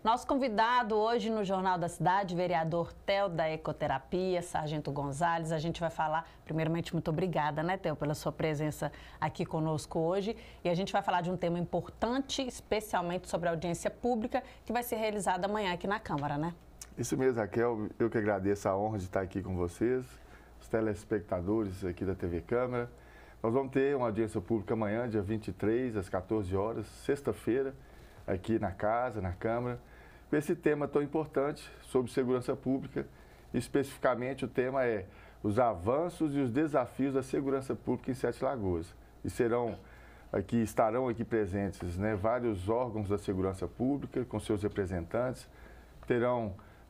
Nosso convidado hoje no Jornal da Cidade, vereador Theo da Ecoterapia, Sargento Gonzales. A gente vai falar, primeiramente, muito obrigada, né, Theo, pela sua presença aqui conosco hoje. E a gente vai falar de um tema importante, especialmente sobre a audiência pública, que vai ser realizada amanhã aqui na Câmara, né? Isso mesmo, Raquel. Eu que agradeço a honra de estar aqui com vocês, os telespectadores aqui da TV Câmara. Nós vamos ter uma audiência pública amanhã, dia 23, às 14 horas, sexta-feira, aqui na Casa, na Câmara, com esse tema tão importante sobre segurança pública. Especificamente, o tema é os avanços e os desafios da segurança pública em Sete Lagoas. E estarão aqui presentes, né, vários órgãos da segurança pública, com seus representantes.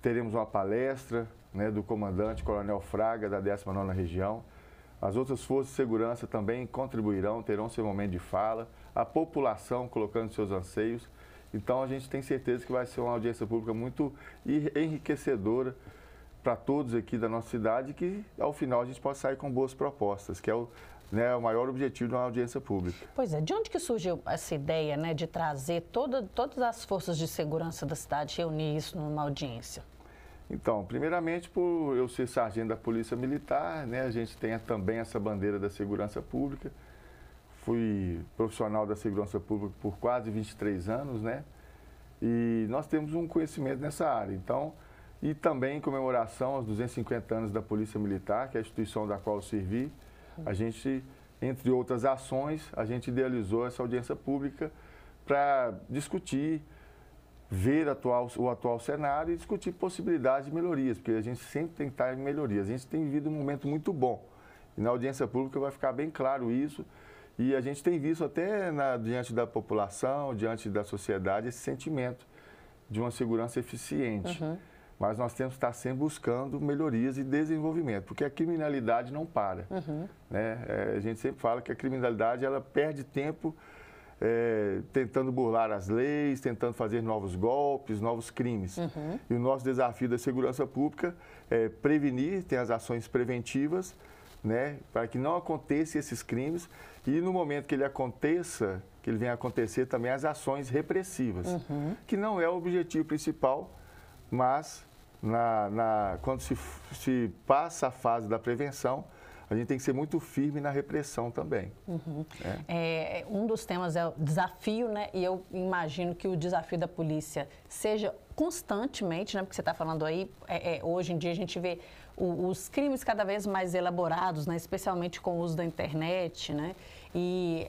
Teremos uma palestra, né, do comandante Coronel Fraga, da 19ª Região. As outras forças de segurança também contribuirão, terão seu momento de fala, a população colocando seus anseios. Então, a gente tem certeza que vai ser uma audiência pública muito enriquecedora para todos aqui da nossa cidade e que, ao final, a gente possa sair com boas propostas, que é o maior objetivo de uma audiência pública. Pois é, de onde que surgiu essa ideia, né, de trazer todas as forças de segurança da cidade, reunir isso numa audiência? Então, primeiramente, por eu ser sargento da Polícia Militar, né, a gente tem também essa bandeira da segurança pública. Fui profissional da segurança pública por quase 23 anos, né? E nós temos um conhecimento nessa área. Então, e também em comemoração aos 250 anos da Polícia Militar, que é a instituição da qual eu servi, a gente, entre outras ações, a gente idealizou essa audiência pública para discutir, ver o atual cenário e discutir possibilidades de melhorias, porque a gente sempre tem que estar em melhorias. A gente tem vivido um momento muito bom. E na audiência pública vai ficar bem claro isso. E a gente tem visto até diante da população, diante da sociedade, esse sentimento de uma segurança eficiente. Mas nós temos que estar sempre buscando melhorias e desenvolvimento, porque a criminalidade não para. Né? A gente sempre fala que a criminalidade ela perde tempo tentando burlar as leis, tentando fazer novos golpes, novos crimes. E o nosso desafio da segurança pública é prevenir, ter as ações preventivas, né, para que não aconteçam esses crimes e no momento que ele aconteça, que ele venha a acontecer também as ações repressivas, que não é o objetivo principal, mas quando se passa a fase da prevenção, a gente tem que ser muito firme na repressão também. Um dos temas é o desafio, né? E eu imagino que o desafio da polícia seja constantemente, né? Porque você está falando aí, hoje em dia a gente vê os crimes cada vez mais elaborados, né? Especialmente com o uso da internet, né? E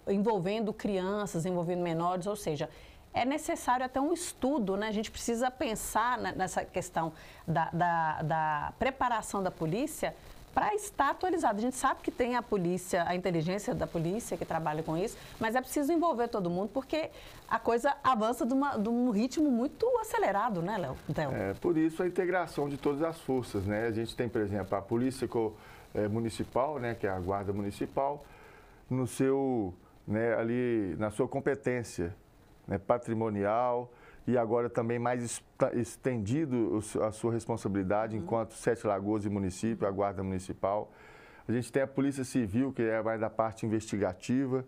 envolvendo crianças, envolvendo menores, ou seja, é necessário até um estudo, né? A gente precisa pensar nessa questão da preparação da polícia para estar atualizado. A gente sabe que tem a polícia, a inteligência da polícia que trabalha com isso, mas é preciso envolver todo mundo porque a coisa avança de um ritmo muito acelerado, né, Léo? Por isso a integração de todas as forças, né? A gente tem, por exemplo, a polícia municipal, né, que é a guarda municipal, no seu, né, ali na sua competência, né, patrimonial. E agora também mais estendido a sua responsabilidade enquanto Sete Lagoas e município, a Guarda Municipal. A gente tem a Polícia Civil, que é mais da parte investigativa,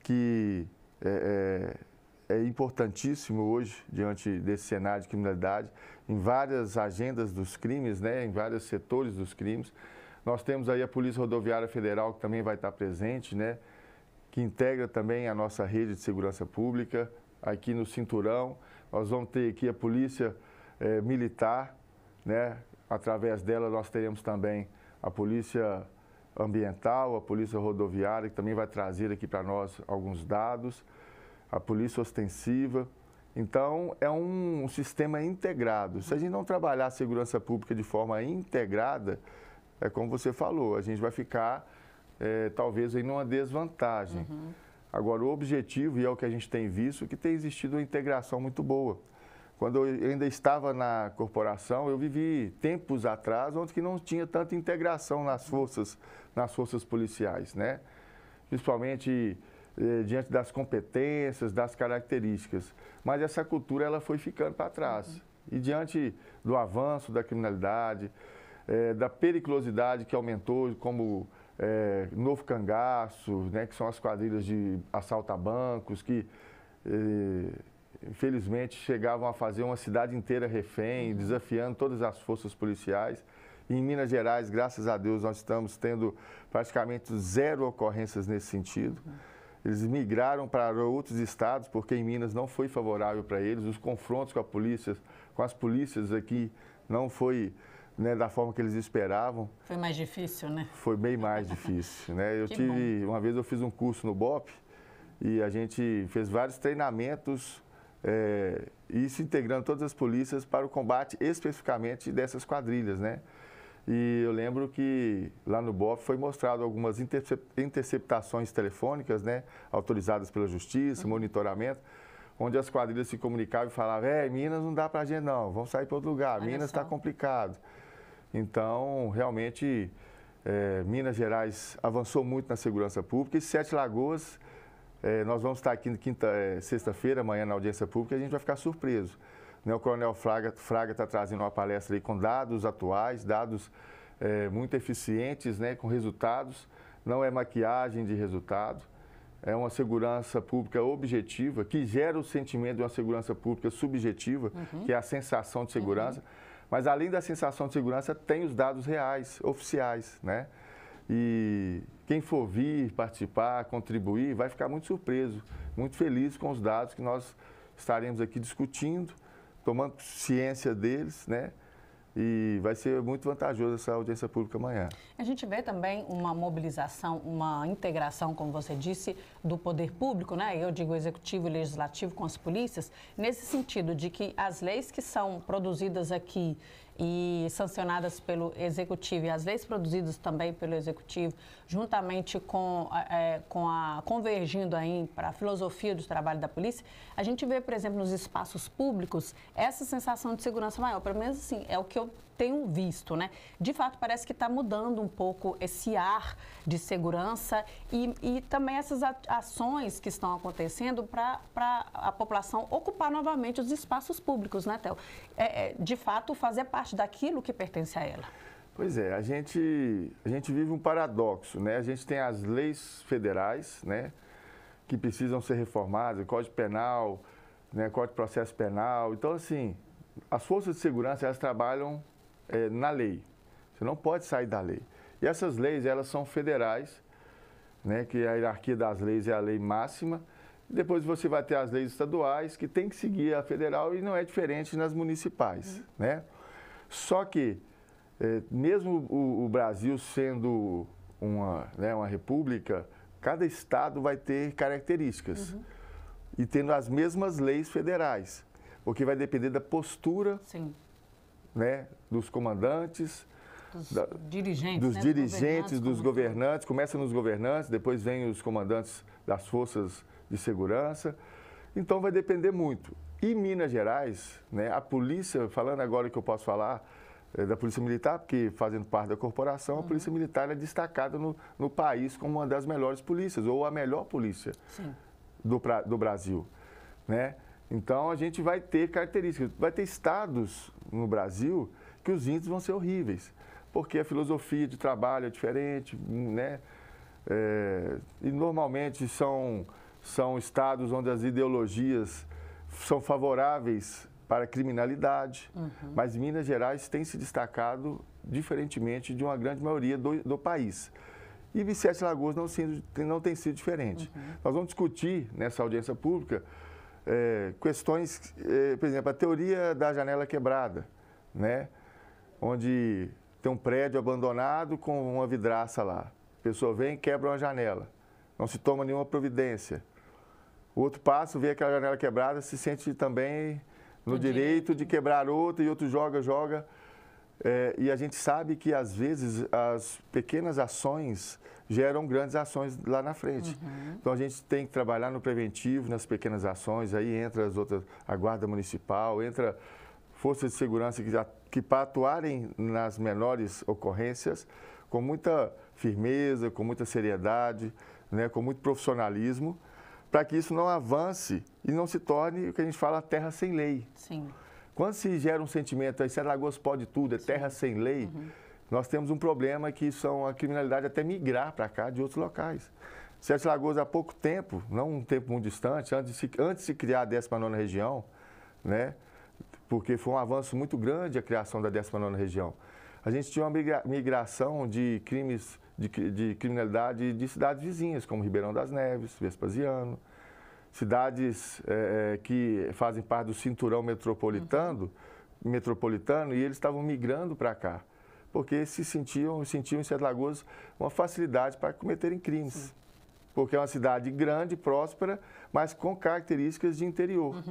que é importantíssimo hoje, diante desse cenário de criminalidade, em várias agendas dos crimes, né, em vários setores dos crimes. Nós temos aí a Polícia Rodoviária Federal, que também vai estar presente, né, que integra também a nossa rede de segurança pública, aqui no Cinturão. Nós vamos ter aqui a Polícia Militar, né? Através dela nós teremos também a Polícia Ambiental, a Polícia Rodoviária, que também vai trazer aqui para nós alguns dados, a Polícia Ostensiva. Então, é um sistema integrado. Se a gente não trabalhar a segurança pública de forma integrada, é como você falou, a gente vai ficar talvez em uma desvantagem. Agora, o objetivo, e é o que a gente tem visto, que tem existido uma integração muito boa. Quando eu ainda estava na corporação, eu vivi tempos atrás, onde que não tinha tanta integração nas forças policiais, né? Principalmente diante das competências, das características. Mas essa cultura ela foi ficando para trás. E diante do avanço da criminalidade, da periculosidade que aumentou, como Novo Cangaço, né, que são as quadrilhas de assalto a bancos, que infelizmente, chegavam a fazer uma cidade inteira refém, desafiando todas as forças policiais. E em Minas Gerais, graças a Deus, nós estamos tendo praticamente 0 ocorrências nesse sentido. Eles migraram para outros estados, porque em Minas não foi favorável para eles. Os confrontos com as polícias aqui não foi, né, da forma que eles esperavam. Foi mais difícil, né? Foi bem mais difícil, né? Uma vez eu fiz um curso no BOPE e a gente fez vários treinamentos e se integrando todas as polícias para o combate especificamente dessas quadrilhas, né? E eu lembro que lá no BOPE foi mostrado algumas interceptações telefônicas, né, autorizadas pela Justiça, monitoramento, onde as quadrilhas se comunicavam e falavam: Minas não dá pra gente não, vamos sair para outro lugar, Minas está complicado. Então, realmente, Minas Gerais avançou muito na segurança pública e Sete Lagoas, nós vamos estar aqui sexta-feira, amanhã na audiência pública, e a gente vai ficar surpreso. O Coronel Fraga está trazendo uma palestra aí com dados atuais, dados muito eficientes, né, com resultados. Não é maquiagem de resultado, é uma segurança pública objetiva, que gera o sentimento de uma segurança pública subjetiva, que é a sensação de segurança. Mas, além da sensação de segurança, tem os dados reais, oficiais, né? E quem for vir, participar, contribuir, vai ficar muito surpreso, muito feliz com os dados que nós estaremos aqui discutindo, tomando ciência deles, né? E vai ser muito vantajoso essa audiência pública amanhã. A gente vê também uma mobilização, uma integração, como você disse, do poder público, né? Eu digo executivo e legislativo com as polícias, nesse sentido de que as leis que são produzidas aqui e sancionadas pelo Executivo e as leis produzidas também pelo Executivo, juntamente convergindo aí para a filosofia do trabalho da polícia, a gente vê, por exemplo, nos espaços públicos, essa sensação de segurança maior. Pelo menos assim, é o que eu tenho visto, né? De fato, parece que está mudando um pouco esse ar de segurança e também essas ações que estão acontecendo para a população ocupar novamente os espaços públicos, né, Theo? De fato, fazer parte daquilo que pertence a ela. Pois é, a gente vive um paradoxo, né? A gente tem as leis federais, né, que precisam ser reformadas, Código Penal, né, Código de Processo Penal. Então, assim, as forças de segurança, elas trabalham na lei. Você não pode sair da lei. E essas leis, elas são federais, né, que a hierarquia das leis é a lei máxima. Depois você vai ter as leis estaduais, que tem que seguir a federal e não é diferente nas municipais, né? Só que, mesmo o Brasil sendo uma república, cada estado vai ter características e tendo as mesmas leis federais, porque vai depender da postura, né, dos comandantes, dirigentes, dos governantes. Começa nos governantes, depois vem os comandantes das forças de segurança. Então vai depender muito. E Minas Gerais, né, a polícia, falando agora que eu posso falar da Polícia Militar, porque fazendo parte da corporação, a Polícia Militar é destacada no país como uma das melhores polícias, ou a melhor polícia do Brasil, né? Então, a gente vai ter características. Vai ter estados no Brasil que os índices vão ser horríveis, porque a filosofia de trabalho é diferente, né? E normalmente são estados onde as ideologias são favoráveis para a criminalidade, mas Minas Gerais tem se destacado diferentemente de uma grande maioria do país. E Sete Lagoas não tem sido diferente. Nós vamos discutir nessa audiência pública questões, por exemplo, a teoria da janela quebrada, né? Onde tem um prédio abandonado com uma vidraça lá. A pessoa vem e quebra uma janela, não se toma nenhuma providência. O outro passa, vê aquela janela quebrada, se sente também no direito de quebrar outra, e outro joga. E a gente sabe que, às vezes, as pequenas ações geram grandes ações lá na frente. Então, a gente tem que trabalhar no preventivo, nas pequenas ações, aí entra as outras, a Guarda Municipal, entra forças de segurança que para atuarem nas menores ocorrências, com muita firmeza, com muita seriedade, né, com muito profissionalismo, para que isso não avance e não se torne o que a gente fala terra sem lei. Quando se gera um sentimento, aí Sete Lagoas pode tudo, é terra sem lei, nós temos um problema que são a criminalidade até migrar para cá de outros locais. Sete Lagoas, há pouco tempo, não um tempo muito distante, antes de se criar a 19ª região, né? Porque foi um avanço muito grande a criação da 19ª região. A gente tinha uma migração de crimes, de criminalidade de cidades vizinhas, como Ribeirão das Neves, Vespasiano, cidades que fazem parte do cinturão metropolitano, e eles estavam migrando para cá, porque sentiam em Sete Lagoas uma facilidade para cometerem crimes. Sim. Porque é uma cidade grande, próspera, mas com características de interior,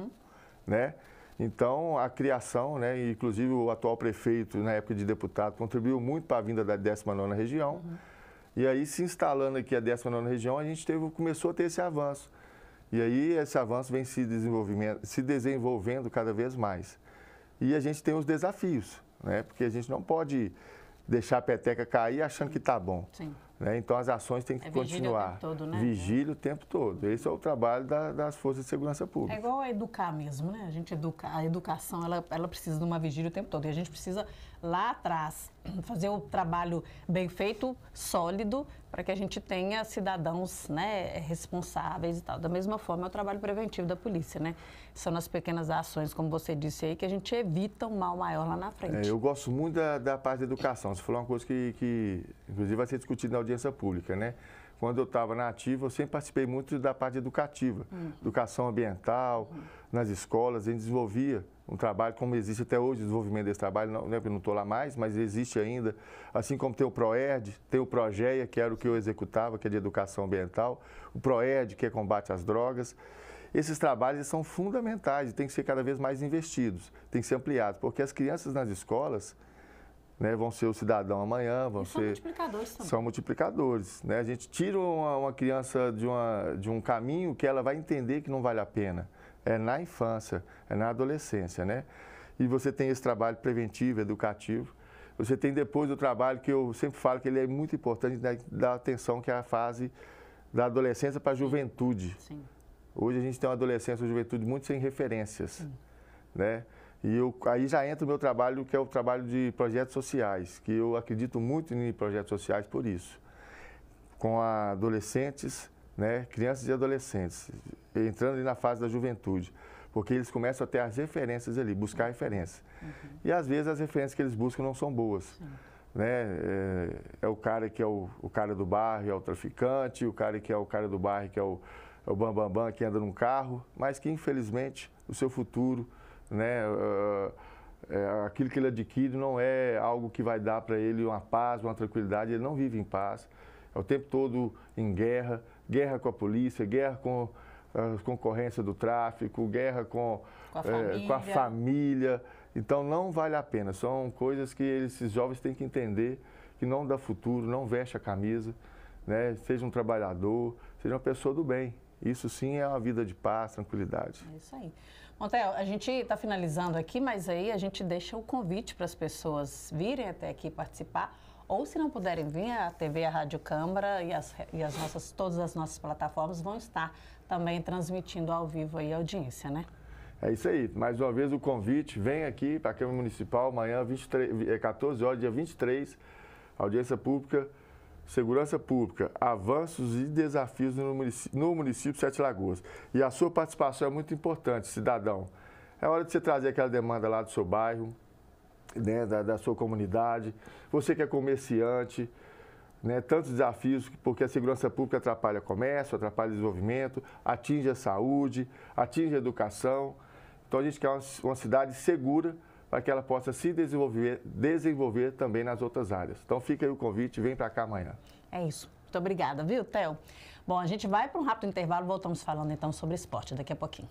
né? Então, a criação, né, inclusive o atual prefeito, na época de deputado, contribuiu muito para a vinda da 19ª região. E aí, se instalando aqui a 19ª região, a gente começou a ter esse avanço. E aí, esse avanço vem se desenvolvendo cada vez mais. E a gente tem os desafios, né? Porque a gente não pode deixar a peteca cair achando que está bom. Sim. Né? Então, as ações têm que continuar. Vigília o tempo todo, né? Vigília o tempo todo. Esse é o trabalho das forças de segurança pública. É igual a educar mesmo, né? A educação, ela precisa de uma vigília o tempo todo. E a gente precisa, lá atrás, fazer o trabalho bem feito, sólido, para que a gente tenha cidadãos, né, responsáveis e tal. Da mesma forma, é o trabalho preventivo da polícia, né? São nas pequenas ações, como você disse aí, que a gente evita um mal maior lá na frente. Eu gosto muito da parte da educação. Você falou uma coisa que inclusive, vai ser discutida na audiência pública, né? Quando eu estava na ativa, eu sempre participei muito da parte educativa, educação ambiental, nas escolas, a gente desenvolvia um trabalho, como existe até hoje o desenvolvimento desse trabalho, não estou lá mais, mas existe ainda, assim como tem o PROERD, tem o PROGEA, que era o que eu executava, que é de educação ambiental, o PROERD, que é combate às drogas. Esses trabalhos são fundamentais e têm que ser cada vez mais investidos, têm que ser ampliados, porque as crianças nas escolas, né, vão ser o cidadão amanhã, são multiplicadores também. São multiplicadores, né? A gente tira uma criança de um caminho que ela vai entender que não vale a pena. É na infância, é na adolescência, né? E você tem esse trabalho preventivo, educativo. Você tem depois o trabalho que eu sempre falo que ele é muito importante, né, da atenção, que é a fase da adolescência para a juventude. Sim. Hoje a gente tem uma adolescência e uma juventude muito sem referências, né? E aí já entra o meu trabalho, que é o trabalho de projetos sociais, que eu acredito muito em projetos sociais por isso. Com adolescentes, né, crianças e adolescentes, entrando ali na fase da juventude, porque eles começam a ter as referências ali, buscar referências. E às vezes as referências que eles buscam não são boas. Né? É o cara que é o cara do bairro, é o traficante, o cara que é o cara do bairro, que é o bambambam que anda num carro, mas que infelizmente o seu futuro, né, aquilo que ele adquire não é algo que vai dar para ele uma paz, uma tranquilidade, ele não vive em paz. É o tempo todo em guerra, guerra com a polícia, guerra com a concorrência do tráfico, guerra com a família. Então não vale a pena, são coisas que esses jovens têm que entender, que não dá futuro, não veste a camisa, né? Seja um trabalhador, seja uma pessoa do bem. Isso sim é uma vida de paz, tranquilidade. É isso aí. Bom, Theo, a gente está finalizando aqui, mas aí a gente deixa o convite para as pessoas virem até aqui participar, ou se não puderem vir, a TV, a Rádio Câmara todas as nossas plataformas vão estar também transmitindo ao vivo aí a audiência, né? É isso aí. Mais uma vez o convite, vem aqui para a Câmara Municipal, amanhã, 14 horas, dia 23, audiência pública, segurança pública, avanços e desafios no município de Sete Lagoas. E a sua participação é muito importante, cidadão. É hora de você trazer aquela demanda lá do seu bairro, né, da sua comunidade. Você que é comerciante, né, tantos desafios, porque a segurança pública atrapalha o comércio, atrapalha o desenvolvimento, atinge a saúde, atinge a educação. Então a gente quer uma cidade segura para que ela possa se desenvolver também nas outras áreas. Então fica aí o convite, vem para cá amanhã. É isso. Muito obrigada, viu, Theo? Bom, a gente vai para um rápido intervalo, voltamos falando então sobre esporte daqui a pouquinho.